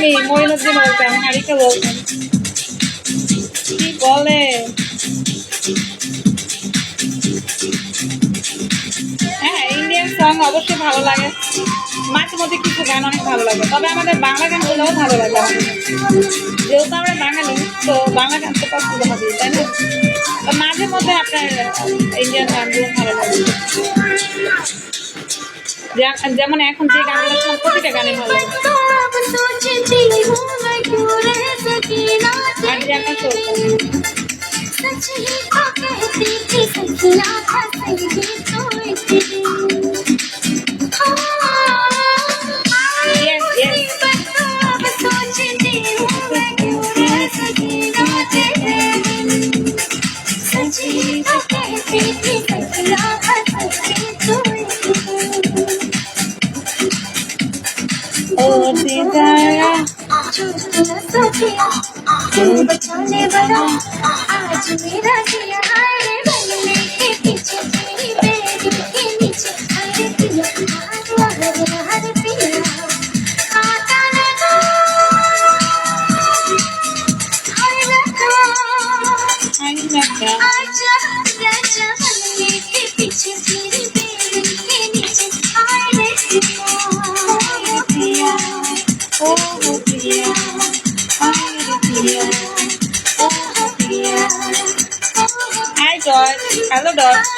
Me Moinuddin welcome, Harika welcome. কি বলে হ্যাঁ, ইন্ডিয়ান সং অবশ্যই ভালো লাগে, মাঝে মধ্যে কিছু গান অনেক ভালো লাগে, তবে আমাদের বাংলা গানগুলোও ভালো লাগে আমাদের। যেহেতু আমরা বাঙালি, তো বাংলা গান তো পছন্দ হবে, তাই না? তো মাঝে মধ্যে আপনার ইন্ডিয়ান গানগুলো ভালো লাগে, যেমন এখন যে গানগুলো শুনলাম প্রতিটা গানে ভালো লাগে। আর যে এখন ओ दीदारा बचाने वाला आज मेरा दिया है बंगले के पीछे तेरी बेड़ी के नीचे हर पिया हर पिया खाता लगा आजा राजा बंगले के पीछे तेरी बेड़ी के नीचे हर पिया ओ पिया Hi George, hello George.